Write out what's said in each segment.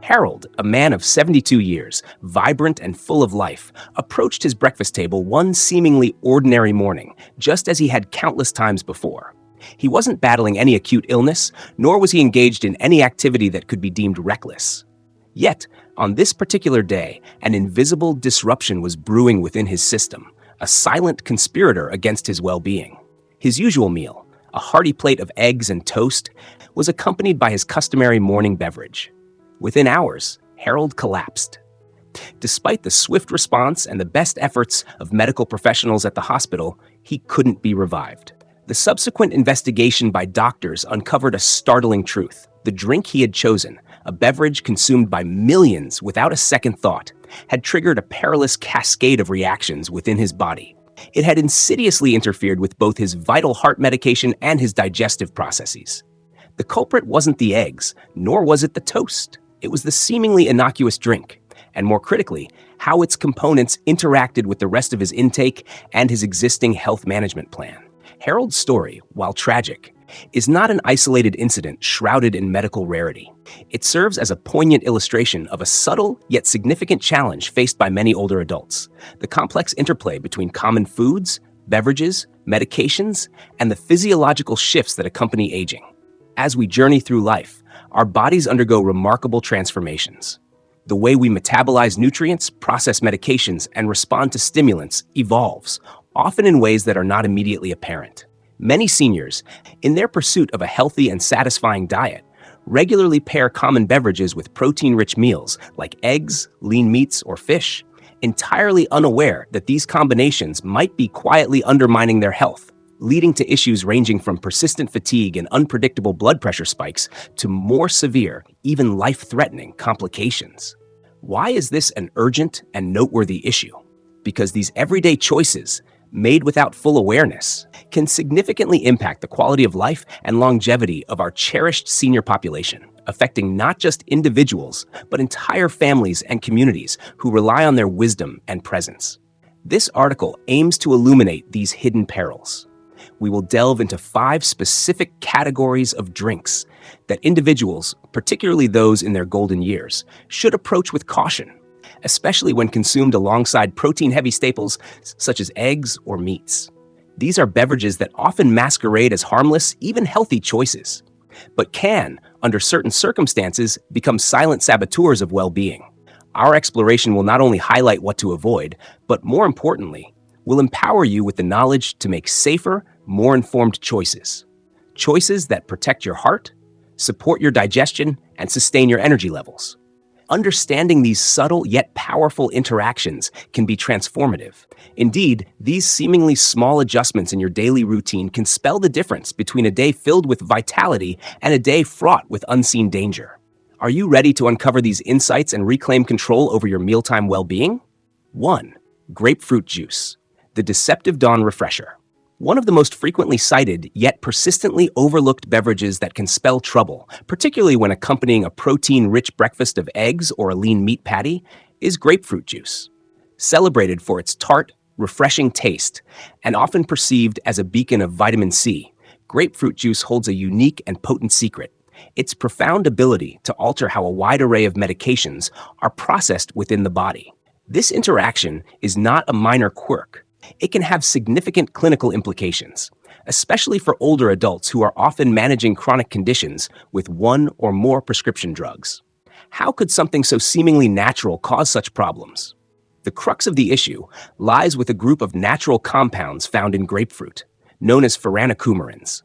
Harold, a man of 72 years, vibrant and full of life, approached his breakfast table one seemingly ordinary morning, just as he had countless times before. He wasn't battling any acute illness, nor was he engaged in any activity that could be deemed reckless. Yet, on this particular day, an invisible disruption was brewing within his system, a silent conspirator against his well-being. His usual meal, a hearty plate of eggs and toast, was accompanied by his customary morning beverage. Within hours, Harold collapsed. Despite the swift response and the best efforts of medical professionals at the hospital, he couldn't be revived. The subsequent investigation by doctors uncovered a startling truth. The drink he had chosen, a beverage consumed by millions without a second thought, had triggered a perilous cascade of reactions within his body. It had insidiously interfered with both his vital heart medication and his digestive processes. The culprit wasn't the eggs, nor was it the toast. It was the seemingly innocuous drink, and more critically, how its components interacted with the rest of his intake and his existing health management plan. Harold's story, while tragic, is not an isolated incident shrouded in medical rarity. It serves as a poignant illustration of a subtle yet significant challenge faced by many older adults: the complex interplay between common foods, beverages, medications, and the physiological shifts that accompany aging. As we journey through life, our bodies undergo remarkable transformations. The way we metabolize nutrients, process medications, and respond to stimulants evolves, often in ways that are not immediately apparent. Many seniors, in their pursuit of a healthy and satisfying diet, regularly pair common beverages with protein-rich meals like eggs, lean meats, or fish, entirely unaware that these combinations might be quietly undermining their health, leading to issues ranging from persistent fatigue and unpredictable blood pressure spikes to more severe, even life-threatening complications. Why is this an urgent and noteworthy issue? Because these everyday choices, made without full awareness, can significantly impact the quality of life and longevity of our cherished senior population, affecting not just individuals, but entire families and communities who rely on their wisdom and presence. This article aims to illuminate these hidden perils. We will delve into 5 specific categories of drinks that individuals, particularly those in their golden years, should approach with caution, especially when consumed alongside protein-heavy staples such as eggs or meats. These are beverages that often masquerade as harmless, even healthy choices, but can, under certain circumstances, become silent saboteurs of well-being. Our exploration will not only highlight what to avoid, but more importantly, will empower you with the knowledge to make safer, more informed choices. Choices that protect your heart, support your digestion, and sustain your energy levels. Understanding these subtle yet powerful interactions can be transformative. Indeed, these seemingly small adjustments in your daily routine can spell the difference between a day filled with vitality and a day fraught with unseen danger. Are you ready to uncover these insights and reclaim control over your mealtime well-being? 1. Grapefruit juice, the deceptive dawn refresher. One of the most frequently cited yet persistently overlooked beverages that can spell trouble, particularly when accompanying a protein-rich breakfast of eggs or a lean meat patty, is grapefruit juice. Celebrated for its tart, refreshing taste, and often perceived as a beacon of vitamin C, grapefruit juice holds a unique and potent secret: its profound ability to alter how a wide array of medications are processed within the body. This interaction is not a minor quirk. It can have significant clinical implications, especially for older adults who are often managing chronic conditions with one or more prescription drugs. How could something so seemingly natural cause such problems? The crux of the issue lies with a group of natural compounds found in grapefruit, known as furanocoumarins.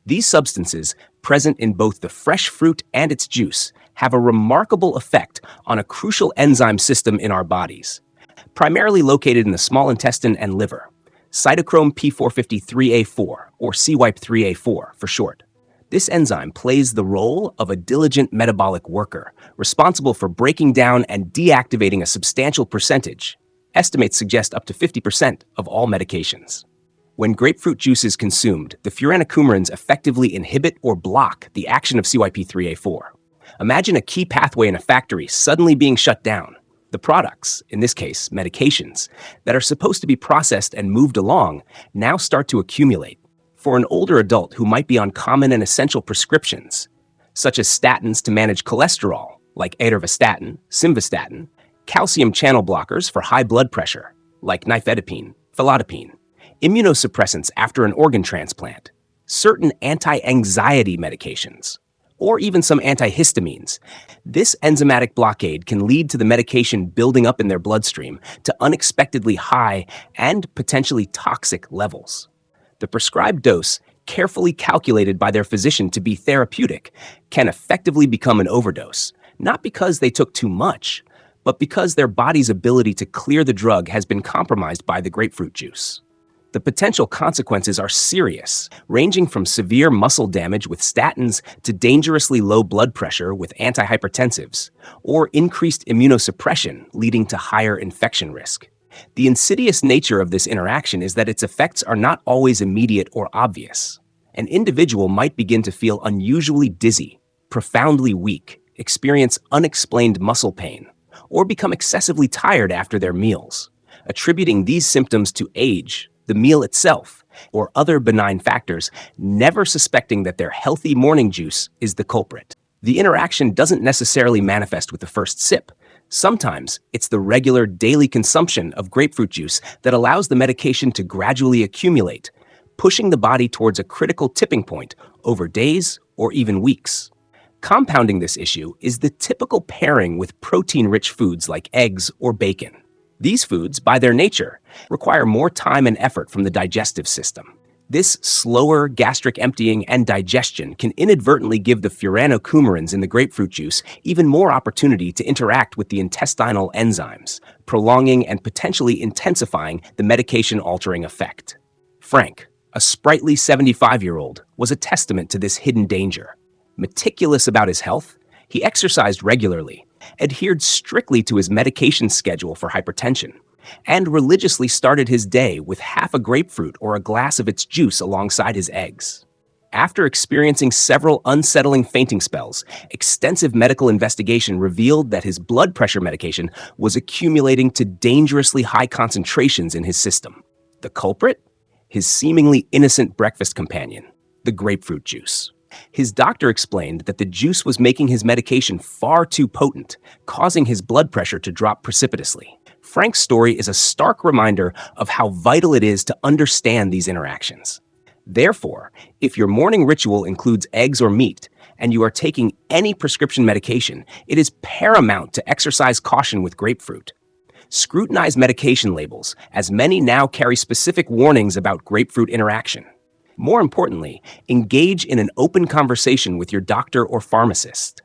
These substances, present in both the fresh fruit and its juice, have a remarkable effect on a crucial enzyme system in our bodies, primarily located in the small intestine and liver, cytochrome P450-3A4, or CYP3A4 for short. This enzyme plays the role of a diligent metabolic worker, responsible for breaking down and deactivating a substantial percentage, estimates suggest up to 50%, of all medications. When grapefruit juice is consumed, the furanocoumarins effectively inhibit or block the action of CYP3A4. Imagine a key pathway in a factory suddenly being shut down. The products, in this case medications, that are supposed to be processed and moved along now start to accumulate. For an older adult who might be on common and essential prescriptions, such as statins to manage cholesterol, like atorvastatin, simvastatin, calcium channel blockers for high blood pressure, like nifedipine, felodipine, immunosuppressants after an organ transplant, certain anti-anxiety medications, or even some antihistamines. This enzymatic blockade can lead to the medication building up in their bloodstream to unexpectedly high and potentially toxic levels. The prescribed dose, carefully calculated by their physician to be therapeutic, can effectively become an overdose, not because they took too much, but because their body's ability to clear the drug has been compromised by the grapefruit juice. The potential consequences are serious, ranging from severe muscle damage with statins to dangerously low blood pressure with antihypertensives, or increased immunosuppression leading to higher infection risk. The insidious nature of this interaction is that its effects are not always immediate or obvious. An individual might begin to feel unusually dizzy, profoundly weak, experience unexplained muscle pain, or become excessively tired after their meals, attributing these symptoms to age, the meal itself, or other benign factors, never suspecting that their healthy morning juice is the culprit. The interaction doesn't necessarily manifest with the first sip. Sometimes it's the regular daily consumption of grapefruit juice that allows the medication to gradually accumulate, pushing the body towards a critical tipping point over days or even weeks. Compounding this issue is the typical pairing with protein-rich foods like eggs or bacon. These foods, by their nature, require more time and effort from the digestive system. This slower gastric emptying and digestion can inadvertently give the furanocoumarins in the grapefruit juice even more opportunity to interact with the intestinal enzymes, prolonging and potentially intensifying the medication-altering effect. Frank, a sprightly 75-year-old, was a testament to this hidden danger. Meticulous about his health, he exercised regularly, adhered strictly to his medication schedule for hypertension, and religiously started his day with half a grapefruit or a glass of its juice alongside his eggs. After experiencing several unsettling fainting spells, extensive medical investigation revealed that his blood pressure medication was accumulating to dangerously high concentrations in his system. The culprit? His seemingly innocent breakfast companion, the grapefruit juice. His doctor explained that the juice was making his medication far too potent, causing his blood pressure to drop precipitously. Frank's story is a stark reminder of how vital it is to understand these interactions. Therefore, if your morning ritual includes eggs or meat, and you are taking any prescription medication, it is paramount to exercise caution with grapefruit. Scrutinize medication labels, as many now carry specific warnings about grapefruit interaction. More importantly, engage in an open conversation with your doctor or pharmacist.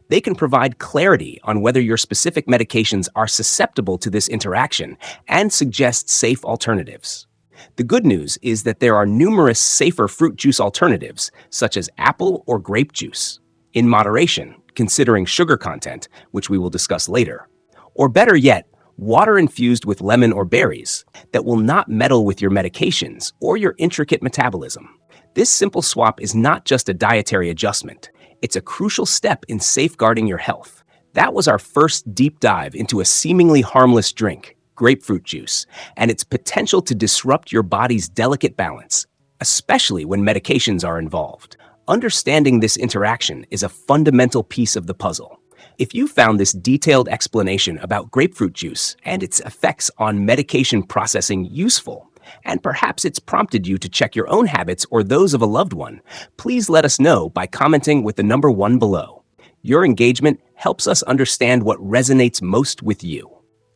They can provide clarity on whether your specific medications are susceptible to this interaction and suggest safe alternatives. The good news is that there are numerous safer fruit juice alternatives, such as apple or grape juice, in moderation, considering sugar content, which we will discuss later. Or better yet, water infused with lemon or berries that will not meddle with your medications or your intricate metabolism. This simple swap is not just a dietary adjustment. It's a crucial step in safeguarding your health. That was our first deep dive into a seemingly harmless drink, grapefruit juice, and its potential to disrupt your body's delicate balance, especially when medications are involved. Understanding this interaction is a fundamental piece of the puzzle. If you found this detailed explanation about grapefruit juice and its effects on medication processing useful, and perhaps it's prompted you to check your own habits or those of a loved one, please let us know by commenting with the number 1 below. Your engagement helps us understand what resonates most with you.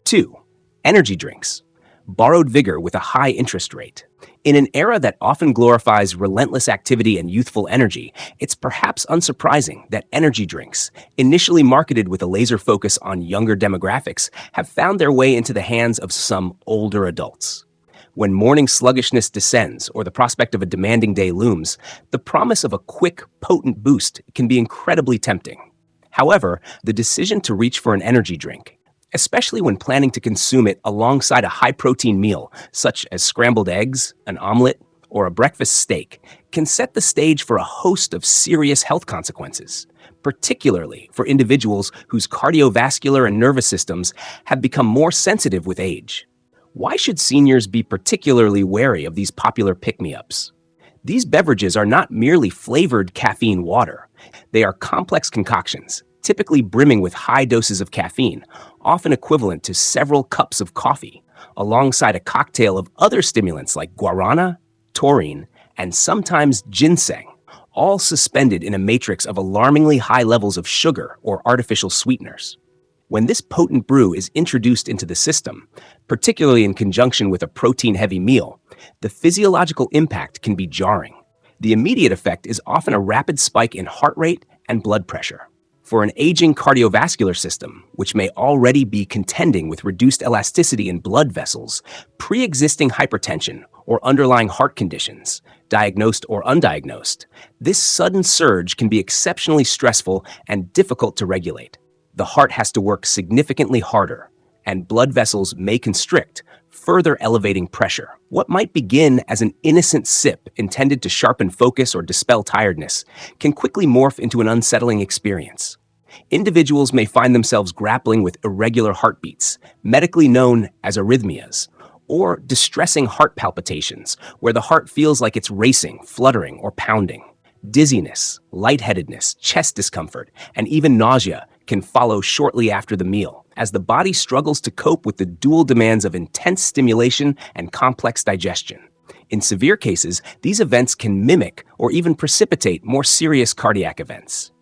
2. Energy drinks. Borrowed vigor with a high interest rate. In an era that often glorifies relentless activity and youthful energy, it's perhaps unsurprising that energy drinks, initially marketed with a laser focus on younger demographics, have found their way into the hands of some older adults. When morning sluggishness descends or the prospect of a demanding day looms, the promise of a quick, potent boost can be incredibly tempting. However, the decision to reach for an energy drink, especially when planning to consume it alongside a high-protein meal, such as scrambled eggs, an omelet, or a breakfast steak, can set the stage for a host of serious health consequences, particularly for individuals whose cardiovascular and nervous systems have become more sensitive with age. Why should seniors be particularly wary of these popular pick-me-ups? These beverages are not merely flavored caffeine water. They are complex concoctions, typically brimming with high doses of caffeine, often equivalent to several cups of coffee, alongside a cocktail of other stimulants like guarana, taurine, and sometimes ginseng, all suspended in a matrix of alarmingly high levels of sugar or artificial sweeteners. When this potent brew is introduced into the system, particularly in conjunction with a protein-heavy meal, the physiological impact can be jarring. The immediate effect is often a rapid spike in heart rate and blood pressure. For an aging cardiovascular system, which may already be contending with reduced elasticity in blood vessels, pre-existing hypertension, or underlying heart conditions, diagnosed or undiagnosed, this sudden surge can be exceptionally stressful and difficult to regulate. The heart has to work significantly harder, and blood vessels may constrict, further elevating pressure. What might begin as an innocent sip intended to sharpen focus or dispel tiredness can quickly morph into an unsettling experience. Individuals may find themselves grappling with irregular heartbeats, medically known as arrhythmias, or distressing heart palpitations, where the heart feels like it's racing, fluttering, or pounding. Dizziness, lightheadedness, chest discomfort, and even nausea can follow shortly after the meal, as the body struggles to cope with the dual demands of intense stimulation and complex digestion. In severe cases, these events can mimic or even precipitate more serious cardiac events.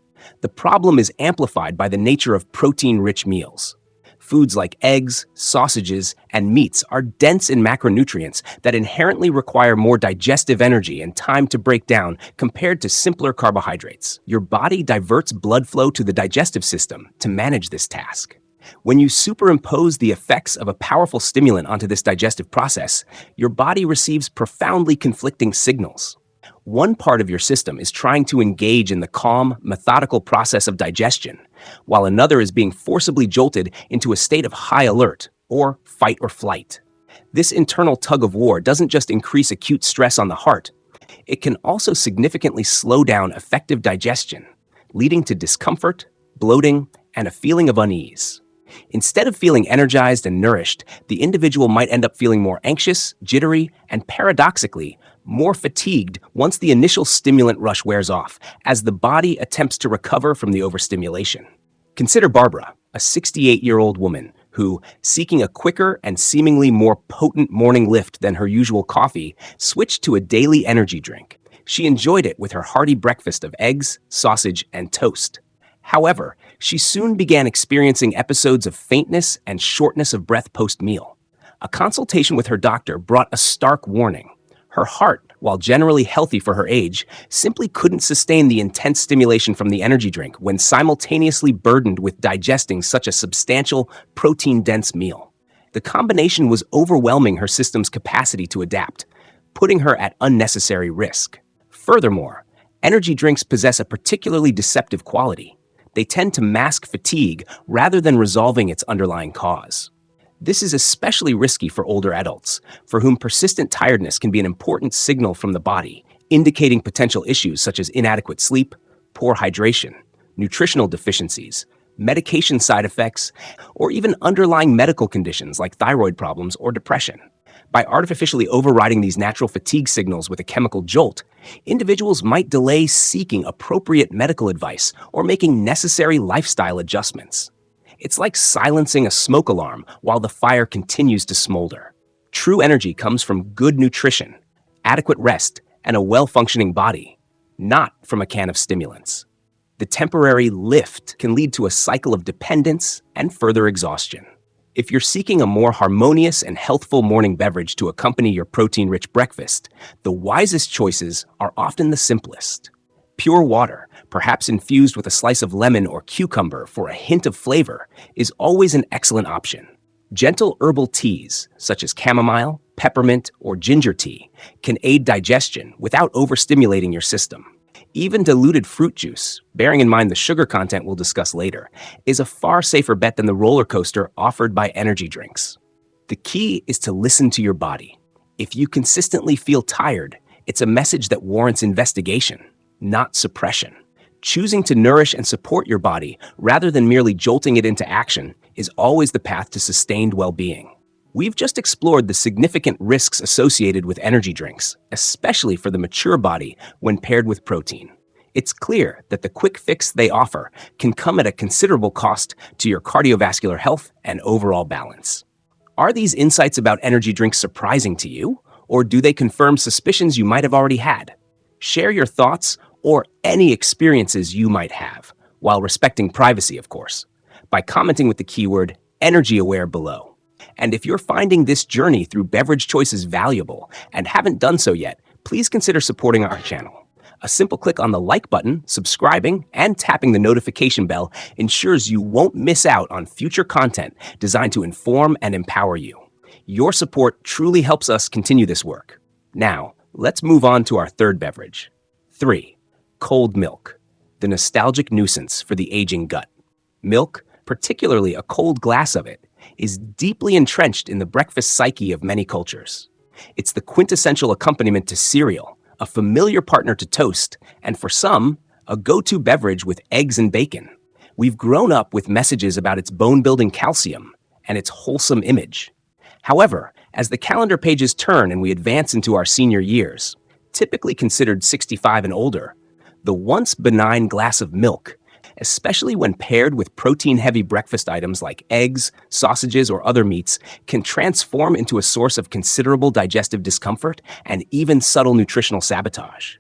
The problem is amplified by the nature of protein-rich meals. Foods like eggs, sausages, and meats are dense in macronutrients that inherently require more digestive energy and time to break down compared to simpler carbohydrates. Your body diverts blood flow to the digestive system to manage this task. When you superimpose the effects of a powerful stimulant onto this digestive process, your body receives profoundly conflicting signals. One part of your system is trying to engage in the calm, methodical process of digestion, while another is being forcibly jolted into a state of high alert, or fight or flight. This internal tug of war doesn't just increase acute stress on the heart, it can also significantly slow down effective digestion, leading to discomfort, bloating, and a feeling of unease. Instead of feeling energized and nourished, the individual might end up feeling more anxious, jittery, and paradoxically, more fatigued once the initial stimulant rush wears off, as the body attempts to recover from the overstimulation. Consider Barbara, a 68-year-old woman who, seeking a quicker and seemingly more potent morning lift than her usual coffee, switched to a daily energy drink. She enjoyed it with her hearty breakfast of eggs, sausage, and toast. However, she soon began experiencing episodes of faintness and shortness of breath post-meal. A consultation with her doctor brought a stark warning. Her heart, while generally healthy for her age, simply couldn't sustain the intense stimulation from the energy drink when simultaneously burdened with digesting such a substantial, protein-dense meal. The combination was overwhelming her system's capacity to adapt, putting her at unnecessary risk. Furthermore, energy drinks possess a particularly deceptive quality. They tend to mask fatigue rather than resolving its underlying cause. This is especially risky for older adults, for whom persistent tiredness can be an important signal from the body, indicating potential issues such as inadequate sleep, poor hydration, nutritional deficiencies, medication side effects, or even underlying medical conditions like thyroid problems or depression. By artificially overriding these natural fatigue signals with a chemical jolt, individuals might delay seeking appropriate medical advice or making necessary lifestyle adjustments. It's like silencing a smoke alarm while the fire continues to smolder. True energy comes from good nutrition, adequate rest, and a well-functioning body, not from a can of stimulants. The temporary lift can lead to a cycle of dependence and further exhaustion. If you're seeking a more harmonious and healthful morning beverage to accompany your protein-rich breakfast, the wisest choices are often the simplest. Pure water, perhaps infused with a slice of lemon or cucumber for a hint of flavor, is always an excellent option. Gentle herbal teas, such as chamomile, peppermint, or ginger tea, can aid digestion without overstimulating your system. Even diluted fruit juice, bearing in mind the sugar content we'll discuss later, is a far safer bet than the roller coaster offered by energy drinks. The key is to listen to your body. If you consistently feel tired, it's a message that warrants investigation, not suppression. Choosing to nourish and support your body rather than merely jolting it into action is always the path to sustained well-being. We've just explored the significant risks associated with energy drinks, especially for the mature body when paired with protein. It's clear that the quick fix they offer can come at a considerable cost to your cardiovascular health and overall balance. Are these insights about energy drinks surprising to you, or do they confirm suspicions you might have already had? Share your thoughts or any experiences you might have, while respecting privacy, of course, by commenting with the keyword energy aware below. And if you're finding this journey through beverage choices valuable and haven't done so yet, please consider supporting our channel. A simple click on the like button, subscribing, and tapping the notification bell ensures you won't miss out on future content designed to inform and empower you. Your support truly helps us continue this work. Now, let's move on to our third beverage. 3. Cold milk, the nostalgic nuisance for the aging gut. Milk, particularly a cold glass of it, is deeply entrenched in the breakfast psyche of many cultures. It's the quintessential accompaniment to cereal, a familiar partner to toast, and for some, a go-to beverage with eggs and bacon. We've grown up with messages about its bone-building calcium and its wholesome image. However, as the calendar pages turn and we advance into our senior years, typically considered 65 and older, the once benign glass of milk, especially when paired with protein-heavy breakfast items like eggs, sausages, or other meats, can transform into a source of considerable digestive discomfort and even subtle nutritional sabotage.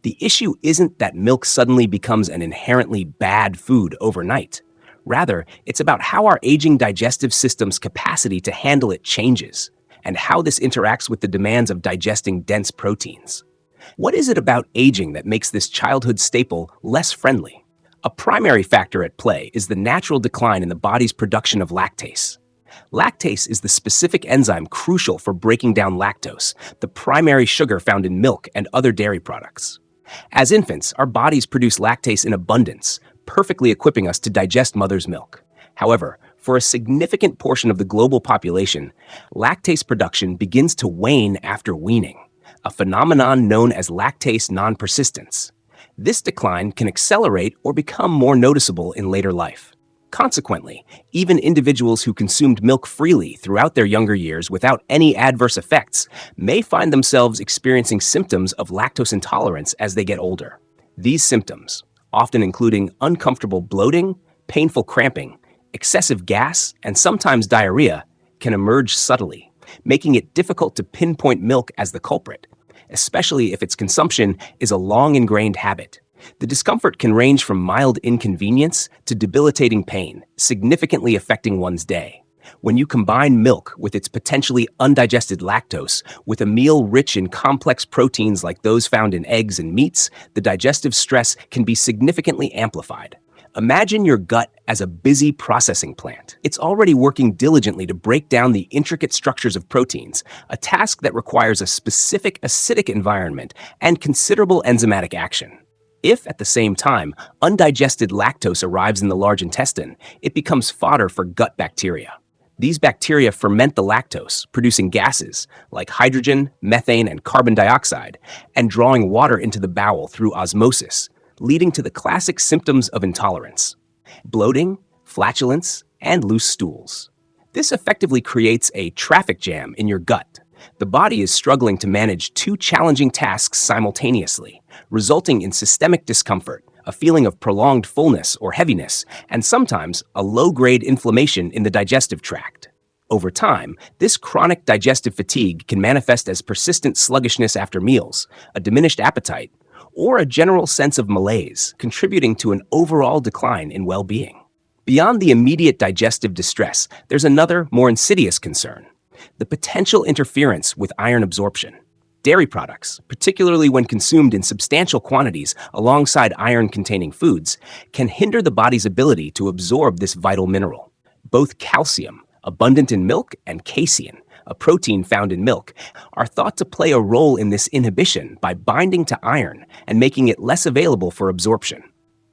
The issue isn't that milk suddenly becomes an inherently bad food overnight. Rather, it's about how our aging digestive system's capacity to handle it changes, and how this interacts with the demands of digesting dense proteins. What is it about aging that makes this childhood staple less friendly? A primary factor at play is the natural decline in the body's production of lactase. Lactase is the specific enzyme crucial for breaking down lactose, the primary sugar found in milk and other dairy products. As infants, our bodies produce lactase in abundance, perfectly equipping us to digest mother's milk. However, for a significant portion of the global population, lactase production begins to wane after weaning, a phenomenon known as lactase non-persistence. This decline can accelerate or become more noticeable in later life. Consequently, even individuals who consumed milk freely throughout their younger years without any adverse effects may find themselves experiencing symptoms of lactose intolerance as they get older. These symptoms, often including uncomfortable bloating, painful cramping, excessive gas, and sometimes diarrhea, can emerge subtly, making it difficult to pinpoint milk as the culprit, especially if its consumption is a long-ingrained habit. The discomfort can range from mild inconvenience to debilitating pain, significantly affecting one's day. When you combine milk with its potentially undigested lactose with a meal rich in complex proteins like those found in eggs and meats, the digestive stress can be significantly amplified. Imagine your gut as a busy processing plant. It's already working diligently to break down the intricate structures of proteins, a task that requires a specific acidic environment and considerable enzymatic action. If, at the same time, undigested lactose arrives in the large intestine, it becomes fodder for gut bacteria. These bacteria ferment the lactose, producing gases like hydrogen, methane, and carbon dioxide, and drawing water into the bowel through osmosis, leading to the classic symptoms of intolerance: bloating, flatulence, and loose stools. This effectively creates a traffic jam in your gut. The body is struggling to manage two challenging tasks simultaneously, resulting in systemic discomfort, a feeling of prolonged fullness or heaviness, and sometimes a low-grade inflammation in the digestive tract. Over time, this chronic digestive fatigue can manifest as persistent sluggishness after meals, a diminished appetite, or a general sense of malaise, contributing to an overall decline in well-being. Beyond the immediate digestive distress, there's another, more insidious concern: the potential interference with iron absorption. Dairy products, particularly when consumed in substantial quantities alongside iron-containing foods, can hinder the body's ability to absorb this vital mineral. Both calcium, abundant in milk, and casein, a protein found in milk, are thought to play a role in this inhibition by binding to iron and making it less available for absorption.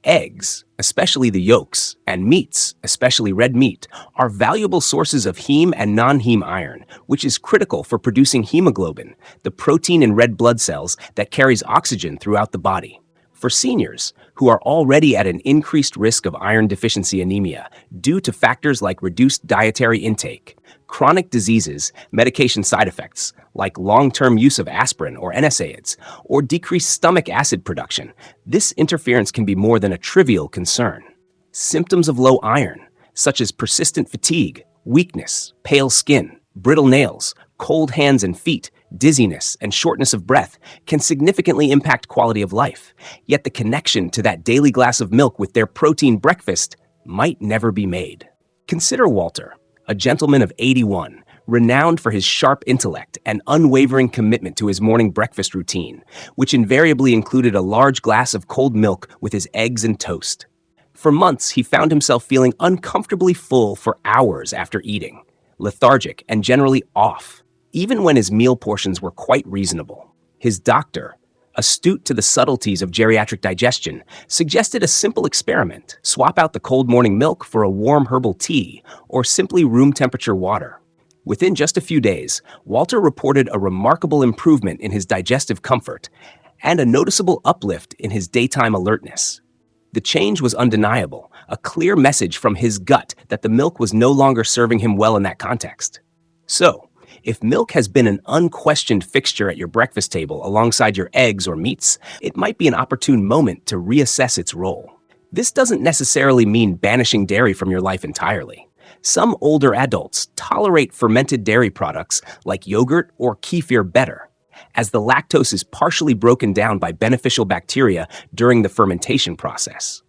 Eggs, especially the yolks, and meats, especially red meat, are valuable sources of heme and non-heme iron, which is critical for producing hemoglobin, the protein in red blood cells that carries oxygen throughout the body. For seniors who are already at an increased risk of iron deficiency anemia due to factors like reduced dietary intake, chronic diseases, medication side effects like long-term use of aspirin or NSAIDs, or decreased stomach acid production, this interference can be more than a trivial concern. Symptoms of low iron, such as persistent fatigue, weakness, pale skin, brittle nails, cold hands and feet, dizziness, and shortness of breath, can significantly impact quality of life. Yet the connection to that daily glass of milk with their protein breakfast might never be made. Consider Walter, a gentleman of 81, renowned for his sharp intellect and unwavering commitment to his morning breakfast routine, which invariably included a large glass of cold milk with his eggs and toast. For months, he found himself feeling uncomfortably full for hours after eating, lethargic and generally off, even when his meal portions were quite reasonable. His doctor, astute to the subtleties of geriatric digestion, suggested a simple experiment: swap out the cold morning milk for a warm herbal tea or simply room temperature water. Within just a few days, Walter reported a remarkable improvement in his digestive comfort and a noticeable uplift in his daytime alertness. The change was undeniable, a clear message from his gut that the milk was no longer serving him well in that context. So, if milk has been an unquestioned fixture at your breakfast table alongside your eggs or meats, it might be an opportune moment to reassess its role. This doesn't necessarily mean banishing dairy from your life entirely. Some older adults tolerate fermented dairy products like yogurt or kefir better, as the lactose is partially broken down by beneficial bacteria during the fermentation process.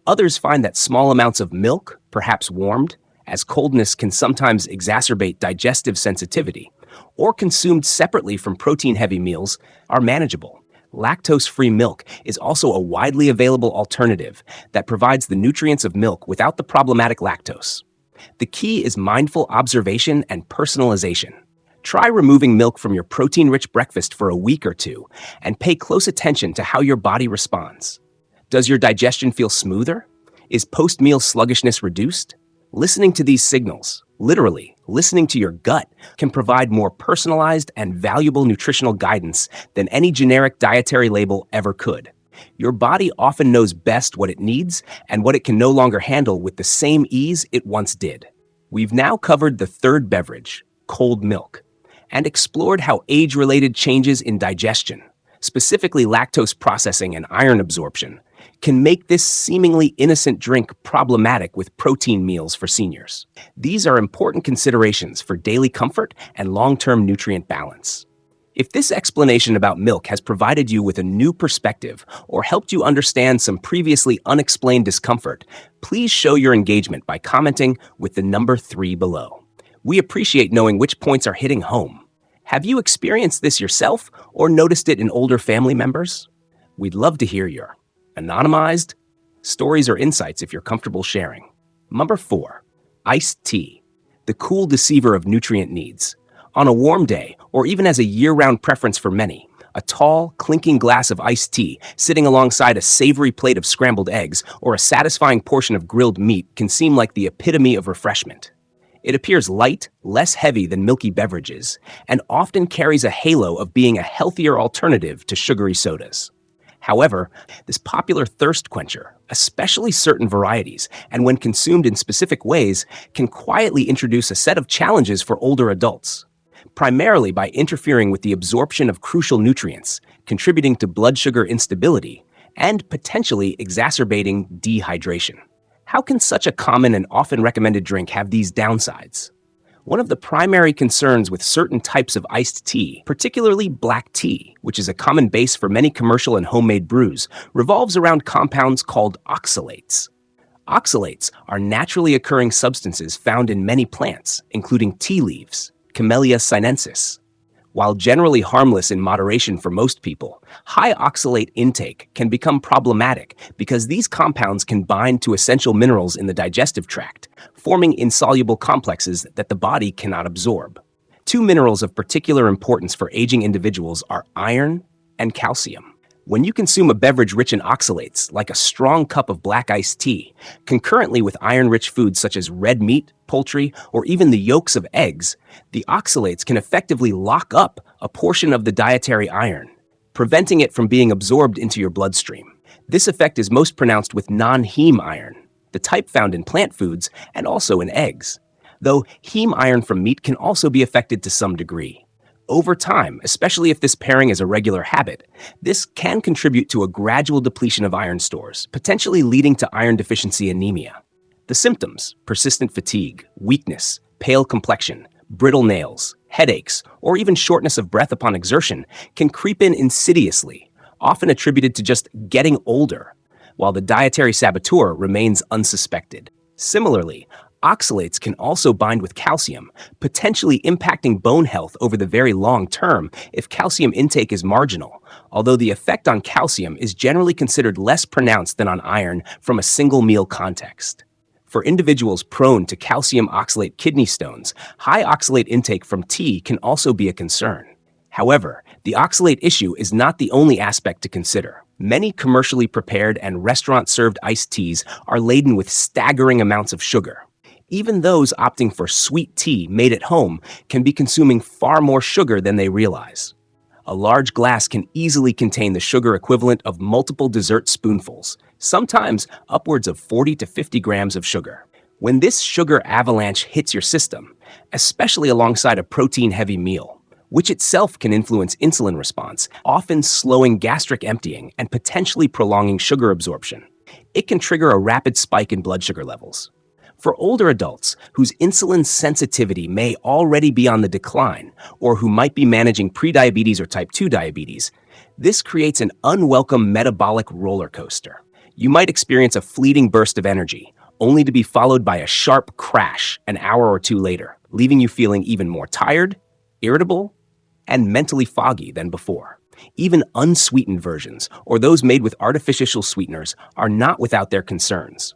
Others find that small amounts of milk, perhaps warmed, as coldness can sometimes exacerbate digestive sensitivity, or consumed separately from protein-heavy meals, are manageable. Lactose-free milk is also a widely available alternative that provides the nutrients of milk without the problematic lactose. The key is mindful observation and personalization. Try removing milk from your protein-rich breakfast for a week or two and pay close attention to how your body responds. Does your digestion feel smoother? Is post-meal sluggishness reduced? Listening to these signals, literally listening to your gut, can provide more personalized and valuable nutritional guidance than any generic dietary label ever could. Your body often knows best what it needs and what it can no longer handle with the same ease it once did. We've now covered the third beverage, cold milk, and explored how age-related changes in digestion, specifically lactose processing and iron absorption, can make this seemingly innocent drink problematic with protein meals for seniors. These are important considerations for daily comfort and long-term nutrient balance. If this explanation about milk has provided you with a new perspective or helped you understand some previously unexplained discomfort, please show your engagement by commenting with the number 3 below. We appreciate knowing which points are hitting home. Have you experienced this yourself or noticed it in older family members? We'd love to hear your anonymized stories or insights if you're comfortable sharing. Number 4, iced tea, the cool deceiver of nutrient needs. On a warm day, or even as a year-round preference for many, a tall, clinking glass of iced tea sitting alongside a savory plate of scrambled eggs or a satisfying portion of grilled meat can seem like the epitome of refreshment. It appears light, less heavy than milky beverages, and often carries a halo of being a healthier alternative to sugary sodas. However, this popular thirst quencher, especially certain varieties, and when consumed in specific ways, can quietly introduce a set of challenges for older adults, primarily by interfering with the absorption of crucial nutrients, contributing to blood sugar instability, and potentially exacerbating dehydration. How can such a common and often recommended drink have these downsides? One of the primary concerns with certain types of iced tea, particularly black tea, which is a common base for many commercial and homemade brews, revolves around compounds called oxalates. Oxalates are naturally occurring substances found in many plants, including tea leaves, Camellia sinensis. While generally harmless in moderation for most people, high oxalate intake can become problematic because these compounds can bind to essential minerals in the digestive tract, forming insoluble complexes that the body cannot absorb. 2 minerals of particular importance for aging individuals are iron and calcium. When you consume a beverage rich in oxalates, like a strong cup of black iced tea, concurrently with iron-rich foods such as red meat, poultry, or even the yolks of eggs, the oxalates can effectively lock up a portion of the dietary iron, preventing it from being absorbed into your bloodstream. This effect is most pronounced with non-heme iron, the type found in plant foods and also in eggs, though heme iron from meat can also be affected to some degree. Over time, especially if this pairing is a regular habit, this can contribute to a gradual depletion of iron stores, potentially leading to iron deficiency anemia. The symptoms, persistent fatigue, weakness, pale complexion, brittle nails, headaches, or even shortness of breath upon exertion, can creep in insidiously, often attributed to just getting older, while the dietary saboteur remains unsuspected. Similarly, oxalates can also bind with calcium, potentially impacting bone health over the very long term if calcium intake is marginal, although the effect on calcium is generally considered less pronounced than on iron from a single meal context. For individuals prone to calcium oxalate kidney stones, high oxalate intake from tea can also be a concern. However, the oxalate issue is not the only aspect to consider. Many commercially prepared and restaurant-served iced teas are laden with staggering amounts of sugar. Even those opting for sweet tea made at home can be consuming far more sugar than they realize. A large glass can easily contain the sugar equivalent of multiple dessert spoonfuls, sometimes upwards of 40 to 50 grams of sugar. When this sugar avalanche hits your system, especially alongside a protein-heavy meal, which itself can influence insulin response, often slowing gastric emptying and potentially prolonging sugar absorption, it can trigger a rapid spike in blood sugar levels. For older adults whose insulin sensitivity may already be on the decline or who might be managing prediabetes or type 2 diabetes, this creates an unwelcome metabolic roller coaster. You might experience a fleeting burst of energy, only to be followed by a sharp crash an hour or two later, leaving you feeling even more tired, irritable, and mentally foggy than before. Even unsweetened versions, or those made with artificial sweeteners, are not without their concerns.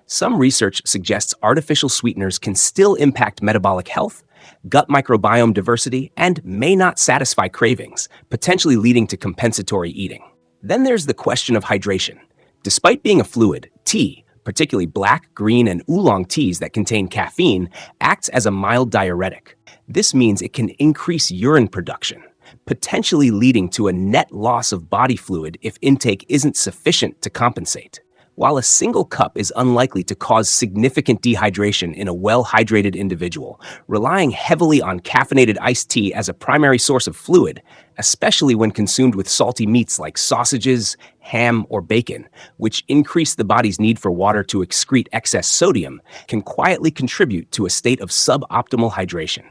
Some research suggests artificial sweeteners can still impact metabolic health, gut microbiome diversity, and may not satisfy cravings, potentially leading to compensatory eating. Then there's the question of hydration. Despite being a fluid, tea, particularly black, green, and oolong teas that contain caffeine, acts as a mild diuretic. This means it can increase urine production, potentially leading to a net loss of body fluid if intake isn't sufficient to compensate. While a single cup is unlikely to cause significant dehydration in a well-hydrated individual, relying heavily on caffeinated iced tea as a primary source of fluid, especially when consumed with salty meats like sausages, ham, or bacon, which increase the body's need for water to excrete excess sodium, can quietly contribute to a state of suboptimal hydration.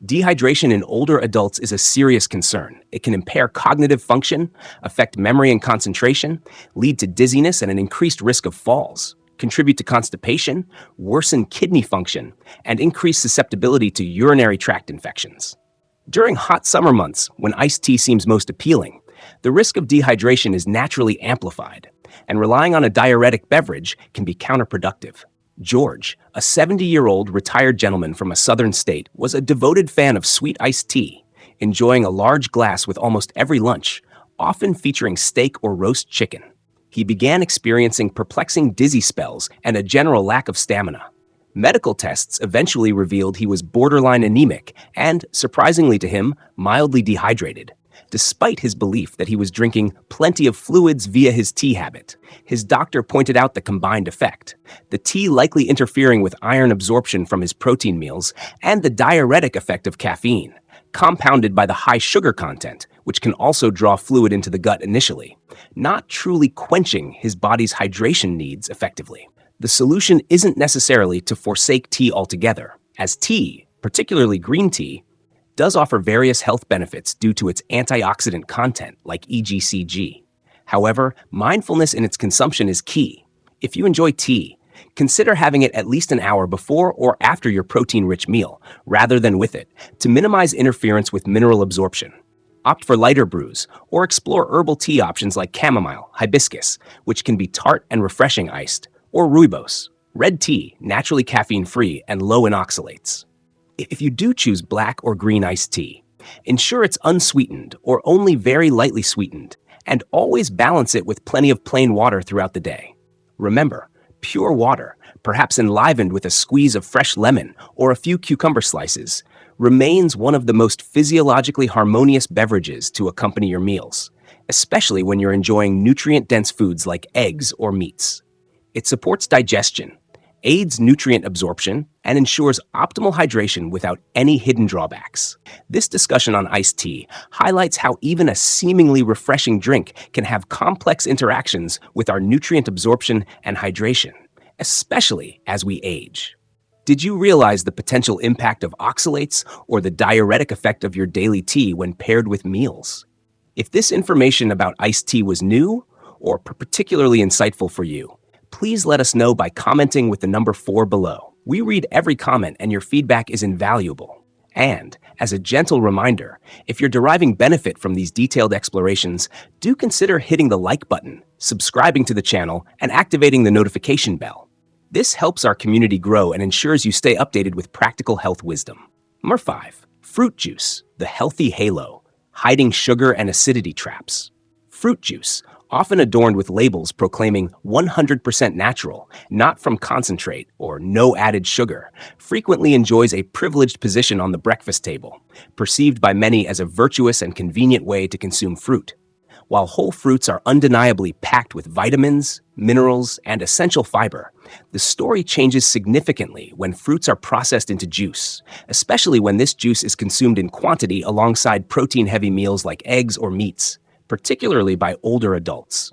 Dehydration in older adults is a serious concern. It can impair cognitive function, affect memory and concentration, lead to dizziness and an increased risk of falls, contribute to constipation, worsen kidney function, and increase susceptibility to urinary tract infections. During hot summer months, when iced tea seems most appealing, the risk of dehydration is naturally amplified, and relying on a diuretic beverage can be counterproductive. George, a 70-year-old retired gentleman from a southern state, was a devoted fan of sweet iced tea, enjoying a large glass with almost every lunch, often featuring steak or roast chicken. He began experiencing perplexing dizzy spells and a general lack of stamina. Medical tests eventually revealed he was borderline anemic and, surprisingly to him, mildly dehydrated. Despite his belief that he was drinking plenty of fluids via his tea habit, his doctor pointed out the combined effect: the tea likely interfering with iron absorption from his protein meals, and the diuretic effect of caffeine, compounded by the high sugar content, which can also draw fluid into the gut initially, not truly quenching his body's hydration needs effectively. The solution isn't necessarily to forsake tea altogether, as tea, particularly green tea, does offer various health benefits due to its antioxidant content, like EGCG. However, mindfulness in its consumption is key. If you enjoy tea, consider having it at least an hour before or after your protein-rich meal, rather than with it, to minimize interference with mineral absorption. Opt for lighter brews, or explore herbal tea options like chamomile, hibiscus, which can be tart and refreshing iced, or rooibos, red tea, naturally caffeine-free and low in oxalates. If you do choose black or green iced tea, ensure it's unsweetened or only very lightly sweetened, and always balance it with plenty of plain water throughout the day. Remember, pure water, perhaps enlivened with a squeeze of fresh lemon or a few cucumber slices, remains one of the most physiologically harmonious beverages to accompany your meals, especially when you're enjoying nutrient-dense foods like eggs or meats. It supports digestion, aids nutrient absorption, and ensures optimal hydration without any hidden drawbacks. This discussion on iced tea highlights how even a seemingly refreshing drink can have complex interactions with our nutrient absorption and hydration, especially as we age. Did you realize the potential impact of oxalates or the diuretic effect of your daily tea when paired with meals? If this information about iced tea was new or particularly insightful for you, please let us know by commenting with the number 4 below. We read every comment and your feedback is invaluable. And, as a gentle reminder, if you're deriving benefit from these detailed explorations, do consider hitting the like button, subscribing to the channel, and activating the notification bell. This helps our community grow and ensures you stay updated with practical health wisdom. Number 5. Fruit juice, the healthy halo, hiding sugar and acidity traps. Fruit juice, often adorned with labels proclaiming 100% natural, not from concentrate or no added sugar, frequently enjoys a privileged position on the breakfast table, perceived by many as a virtuous and convenient way to consume fruit. While whole fruits are undeniably packed with vitamins, minerals, and essential fiber, the story changes significantly when fruits are processed into juice, especially when this juice is consumed in quantity alongside protein-heavy meals like eggs or meats, particularly by older adults.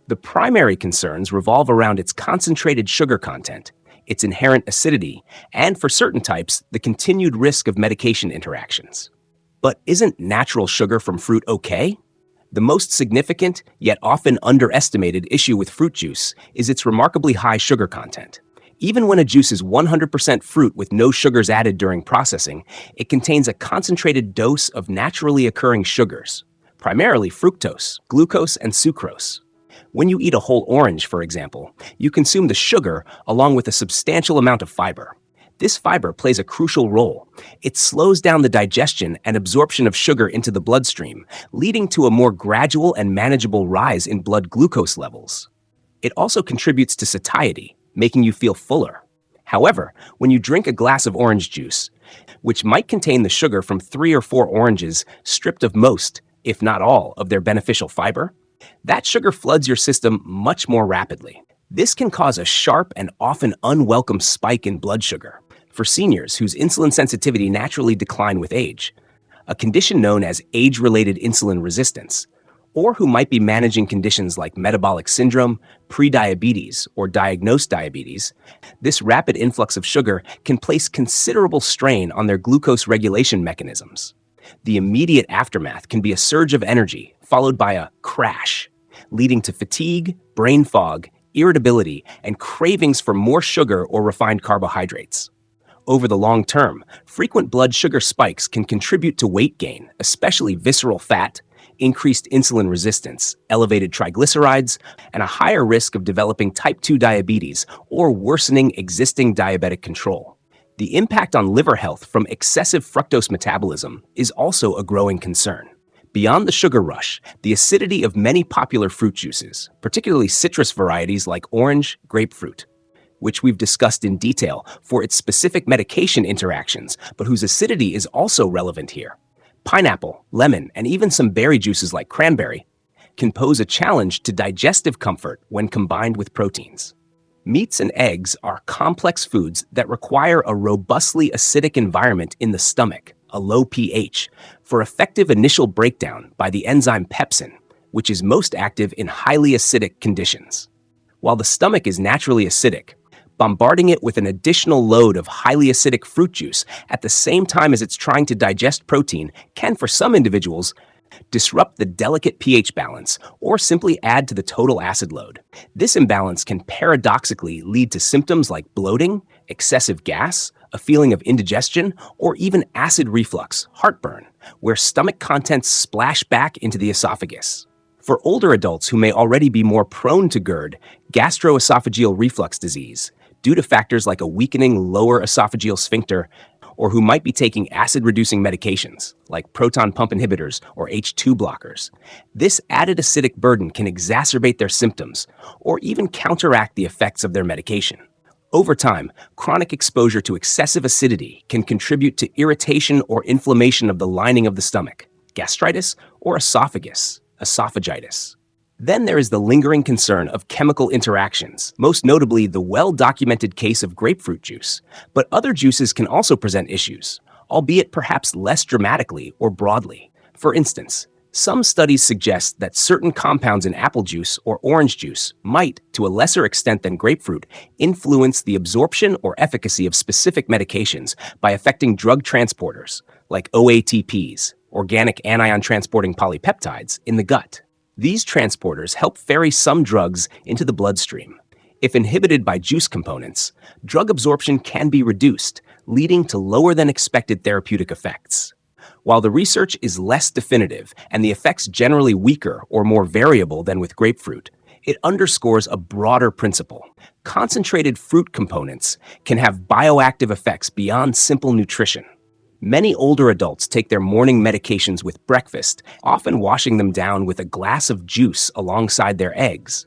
The primary concerns revolve around its concentrated sugar content, its inherent acidity, and for certain types, the continued risk of medication interactions. But isn't natural sugar from fruit okay? The most significant, yet often underestimated issue with fruit juice is its remarkably high sugar content. Even when a juice is 100% fruit with no sugars added during processing, it contains a concentrated dose of naturally occurring sugars, primarily fructose, glucose, and sucrose. When you eat a whole orange, for example, you consume the sugar along with a substantial amount of fiber. This fiber plays a crucial role. It slows down the digestion and absorption of sugar into the bloodstream, leading to a more gradual and manageable rise in blood glucose levels. It also contributes to satiety, making you feel fuller. However, when you drink a glass of orange juice, which might contain the sugar from 3 or 4 oranges stripped of most, if not all, of their beneficial fiber, that sugar floods your system much more rapidly. This can cause a sharp and often unwelcome spike in blood sugar for seniors whose insulin sensitivity naturally decline with age, a condition known as age-related insulin resistance, or who might be managing conditions like metabolic syndrome, prediabetes, or diagnosed diabetes. This rapid influx of sugar can place considerable strain on their glucose regulation mechanisms. The immediate aftermath can be a surge of energy followed by a crash, leading to fatigue, brain fog, irritability, and cravings for more sugar or refined carbohydrates. Over the long term, frequent blood sugar spikes can contribute to weight gain, especially visceral fat, increased insulin resistance, elevated triglycerides, and a higher risk of developing type 2 diabetes or worsening existing diabetic control. The impact on liver health from excessive fructose metabolism is also a growing concern. Beyond the sugar rush, the acidity of many popular fruit juices, particularly citrus varieties like orange, grapefruit, which we've discussed in detail for its specific medication interactions, but whose acidity is also relevant here. Pineapple, lemon, and even some berry juices like cranberry can pose a challenge to digestive comfort when combined with proteins. Meats and eggs are complex foods that require a robustly acidic environment in the stomach, a low pH, for effective initial breakdown by the enzyme pepsin, which is most active in highly acidic conditions. While the stomach is naturally acidic, bombarding it with an additional load of highly acidic fruit juice at the same time as it's trying to digest protein can, for some individuals, disrupt the delicate pH balance or simply add to the total acid load. This imbalance can paradoxically lead to symptoms like bloating, excessive gas, a feeling of indigestion, or even acid reflux, heartburn, where stomach contents splash back into the esophagus. For older adults who may already be more prone to GERD, gastroesophageal reflux disease, due to factors like a weakening lower esophageal sphincter, or who might be taking acid-reducing medications like proton pump inhibitors or H2 blockers, this added acidic burden can exacerbate their symptoms or even counteract the effects of their medication. Over time, chronic exposure to excessive acidity can contribute to irritation or inflammation of the lining of the stomach, gastritis, or esophagus. esophagitis. Then there is the lingering concern of chemical interactions, most notably the well-documented case of grapefruit juice. But other juices can also present issues, albeit perhaps less dramatically or broadly. For instance, some studies suggest that certain compounds in apple juice or orange juice might, to a lesser extent than grapefruit, influence the absorption or efficacy of specific medications by affecting drug transporters, like OATPs, organic anion transporting polypeptides, in the gut. These transporters help ferry some drugs into the bloodstream. If inhibited by juice components, drug absorption can be reduced, leading to lower than expected therapeutic effects. While the research is less definitive and the effects generally weaker or more variable than with grapefruit, it underscores a broader principle. Concentrated fruit components can have bioactive effects beyond simple nutrition. Many older adults take their morning medications with breakfast, often washing them down with a glass of juice alongside their eggs,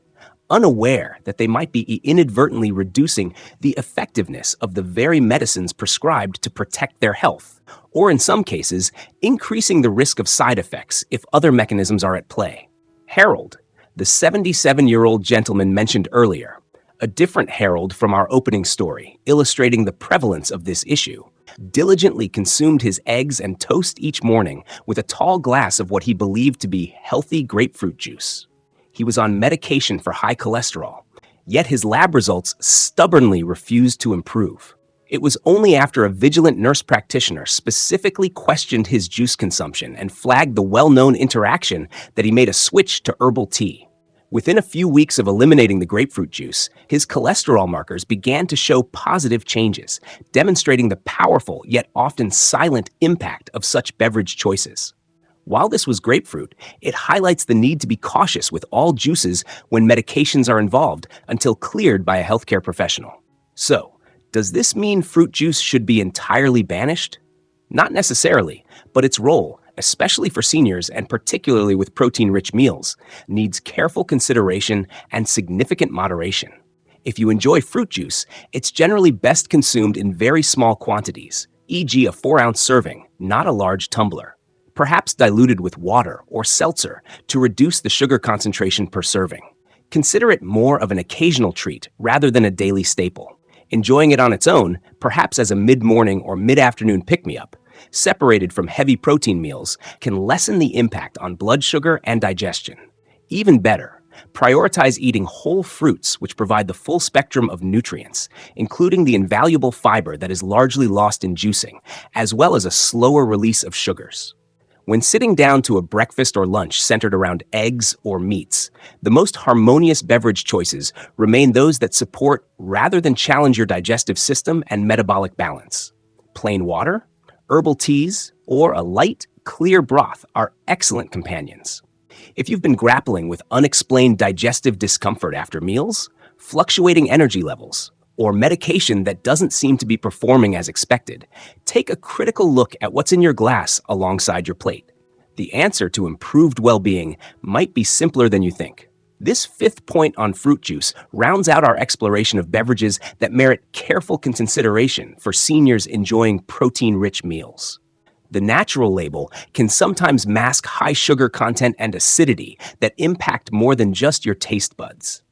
unaware that they might be inadvertently reducing the effectiveness of the very medicines prescribed to protect their health, or in some cases, increasing the risk of side effects if other mechanisms are at play. Harold, the 77-year-old gentleman mentioned earlier, a different Harold from our opening story, illustrating the prevalence of this issue, diligently consumed his eggs and toast each morning with a tall glass of what he believed to be healthy grapefruit juice. He was on medication for high cholesterol, yet his lab results stubbornly refused to improve. It was only after a vigilant nurse practitioner specifically questioned his juice consumption and flagged the well-known interaction that he made a switch to herbal tea. Within a few weeks of eliminating the grapefruit juice, his cholesterol markers began to show positive changes, demonstrating the powerful yet often silent impact of such beverage choices. While this was grapefruit, it highlights the need to be cautious with all juices when medications are involved until cleared by a healthcare professional. So, does this mean fruit juice should be entirely banished? Not necessarily, but its role, especially for seniors and particularly with protein-rich meals, needs careful consideration and significant moderation. If you enjoy fruit juice, it's generally best consumed in very small quantities, e.g. a 4-ounce serving, not a large tumbler. Perhaps diluted with water or seltzer to reduce the sugar concentration per serving. Consider it more of an occasional treat rather than a daily staple. Enjoying it on its own, perhaps as a mid-morning or mid-afternoon pick-me-up, separated from heavy protein meals, can lessen the impact on blood sugar and digestion. Even better, prioritize eating whole fruits which provide the full spectrum of nutrients, including the invaluable fiber that is largely lost in juicing, as well as a slower release of sugars. When sitting down to a breakfast or lunch centered around eggs or meats, the most harmonious beverage choices remain those that support rather than challenge your digestive system and metabolic balance. Plain water, herbal teas, or a light, clear broth are excellent companions. If you've been grappling with unexplained digestive discomfort after meals, fluctuating energy levels, or medication that doesn't seem to be performing as expected, take a critical look at what's in your glass alongside your plate. The answer to improved well-being might be simpler than you think. This 5th point on fruit juice rounds out our exploration of beverages that merit careful consideration for seniors enjoying protein-rich meals. The natural label can sometimes mask high sugar content and acidity that impact more than just your taste buds.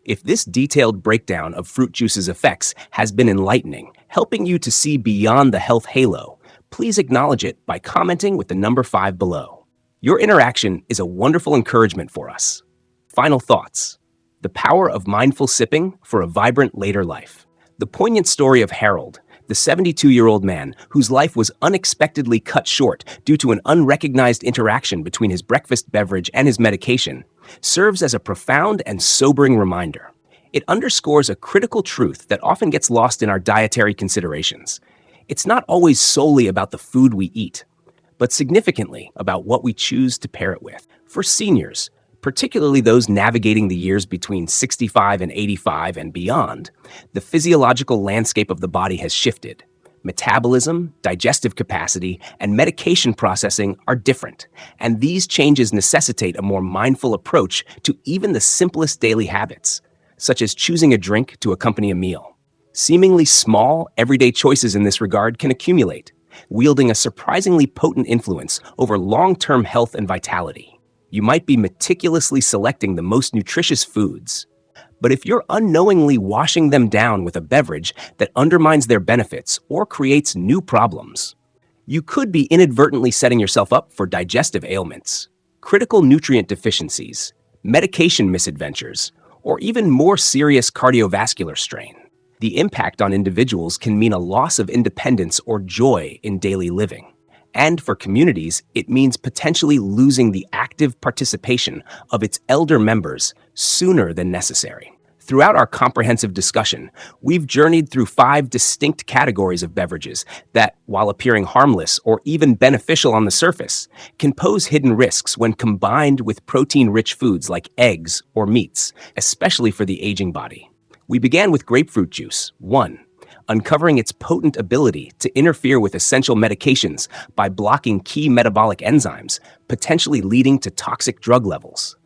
If this detailed breakdown of fruit juice's effects has been enlightening, helping you to see beyond the health halo, please acknowledge it by commenting with the number 5 below. Your interaction is a wonderful encouragement for us. Final thoughts. The power of mindful sipping for a vibrant later life. The poignant story of Harold, the 72-year-old man whose life was unexpectedly cut short due to an unrecognized interaction between his breakfast beverage and his medication, serves as a profound and sobering reminder. It underscores a critical truth that often gets lost in our dietary considerations. It's not always solely about the food we eat, but significantly about what we choose to pair it with. For seniors, particularly those navigating the years between 65 and 85 and beyond, the physiological landscape of the body has shifted. Metabolism, digestive capacity, and medication processing are different, and these changes necessitate a more mindful approach to even the simplest daily habits, such as choosing a drink to accompany a meal. Seemingly small, everyday choices in this regard can accumulate, wielding a surprisingly potent influence over long-term health and vitality. You might be meticulously selecting the most nutritious foods, but if you're unknowingly washing them down with a beverage that undermines their benefits or creates new problems, you could be inadvertently setting yourself up for digestive ailments, critical nutrient deficiencies, medication misadventures, or even more serious cardiovascular strain. The impact on individuals can mean a loss of independence or joy in daily living. And for communities, it means potentially losing the active participation of its elder members sooner than necessary. Throughout our comprehensive discussion, we've journeyed through 5 distinct categories of beverages that, while appearing harmless or even beneficial on the surface, can pose hidden risks when combined with protein-rich foods like eggs or meats, especially for the aging body. We began with grapefruit juice, 1, uncovering its potent ability to interfere with essential medications by blocking key metabolic enzymes, potentially leading to toxic drug levels.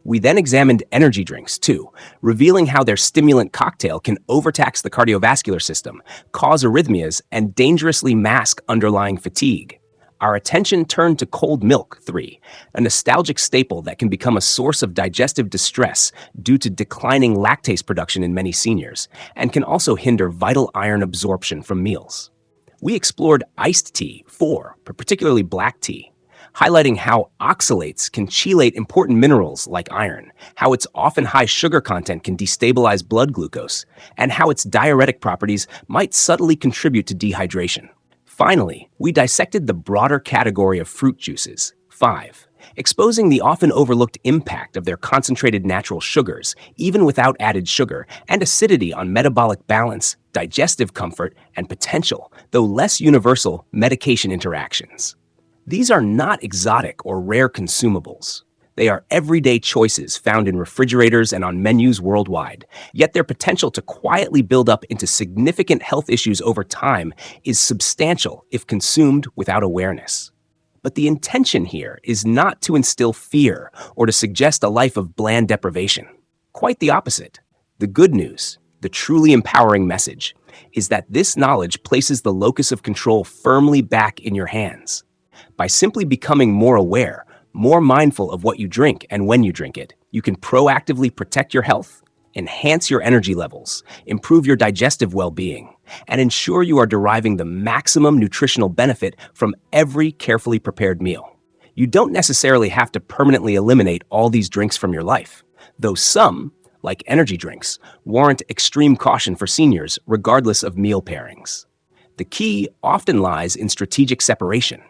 We then examined energy drinks, 2, revealing how their stimulant cocktail can overtax the cardiovascular system, cause arrhythmias, and dangerously mask underlying fatigue. Our attention turned to cold milk, 3, a nostalgic staple that can become a source of digestive distress due to declining lactase production in many seniors, and can also hinder vital iron absorption from meals. We explored iced tea, 4, particularly black tea, highlighting how oxalates can chelate important minerals like iron, how its often high sugar content can destabilize blood glucose, and how its diuretic properties might subtly contribute to dehydration. Finally, we dissected the broader category of fruit juices, 5, exposing the often overlooked impact of their concentrated natural sugars, even without added sugar, and acidity on metabolic balance, digestive comfort, and potential, though less universal, medication interactions. These are not exotic or rare consumables. They are everyday choices found in refrigerators and on menus worldwide, yet their potential to quietly build up into significant health issues over time is substantial if consumed without awareness. But the intention here is not to instill fear or to suggest a life of bland deprivation. Quite the opposite. The good news, the truly empowering message, is that this knowledge places the locus of control firmly back in your hands. By simply becoming more aware, more mindful of what you drink and when you drink it, you can proactively protect your health, enhance your energy levels, improve your digestive well-being, and ensure you are deriving the maximum nutritional benefit from every carefully prepared meal. You don't necessarily have to permanently eliminate all these drinks from your life, though some, like energy drinks, warrant extreme caution for seniors regardless of meal pairings. The key often lies in strategic separation,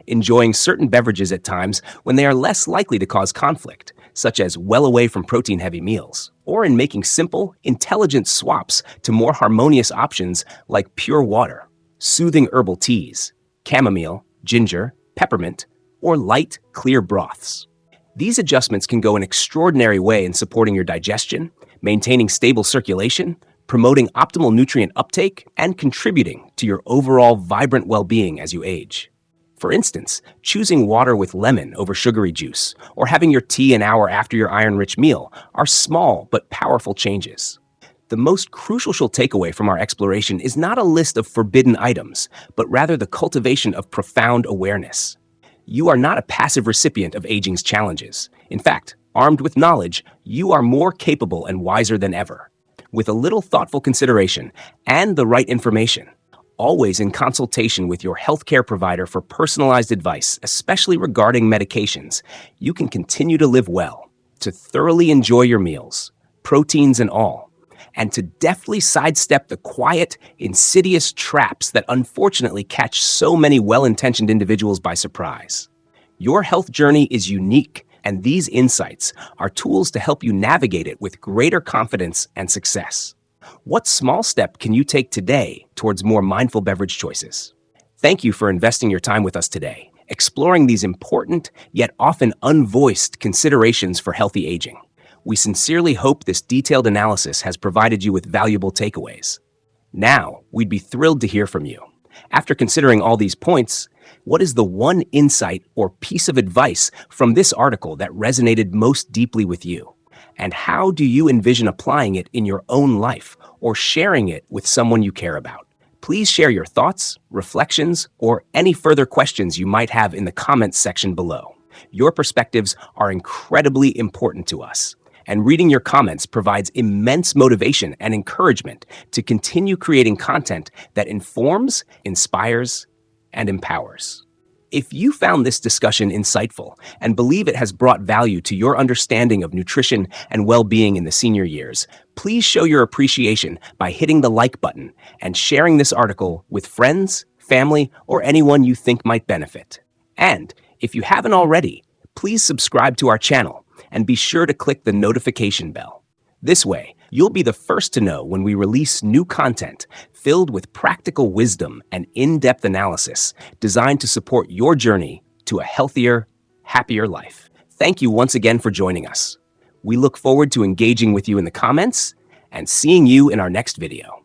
enjoying certain beverages at times when they are less likely to cause conflict, such as well away from protein-heavy meals, or in making simple, intelligent swaps to more harmonious options like pure water, soothing herbal teas, chamomile, ginger, peppermint, or light, clear broths. These adjustments can go an extraordinary way in supporting your digestion, maintaining stable circulation, promoting optimal nutrient uptake, and contributing to your overall vibrant well-being as you age. For instance, choosing water with lemon over sugary juice, or having your tea an hour after your iron-rich meal are small but powerful changes. The most crucial takeaway from our exploration is not a list of forbidden items, but rather the cultivation of profound awareness. You are not a passive recipient of aging's challenges. In fact, armed with knowledge, you are more capable and wiser than ever. With a little thoughtful consideration and the right information, always in consultation with your healthcare provider for personalized advice, especially regarding medications, you can continue to live well, to thoroughly enjoy your meals, proteins and all, and to deftly sidestep the quiet, insidious traps that unfortunately catch so many well-intentioned individuals by surprise. Your health journey is unique, and these insights are tools to help you navigate it with greater confidence and success. What small step can you take today towards more mindful beverage choices? Thank you for investing your time with us today, exploring these important yet often unvoiced considerations for healthy aging. We sincerely hope this detailed analysis has provided you with valuable takeaways. Now, we'd be thrilled to hear from you. After considering all these points, what is the one insight or piece of advice from this article that resonated most deeply with you? And how do you envision applying it in your own life or sharing it with someone you care about? Please share your thoughts, reflections, or any further questions you might have in the comments section below. Your perspectives are incredibly important to us, and reading your comments provides immense motivation and encouragement to continue creating content that informs, inspires, and empowers. If you found this discussion insightful and believe it has brought value to your understanding of nutrition and well-being in the senior years, please show your appreciation by hitting the like button and sharing this article with friends, family, or anyone you think might benefit. And if you haven't already, please subscribe to our channel and be sure to click the notification bell. This way, you'll be the first to know when we release new content filled with practical wisdom and in-depth analysis designed to support your journey to a healthier, happier life. Thank you once again for joining us. We look forward to engaging with you in the comments and seeing you in our next video.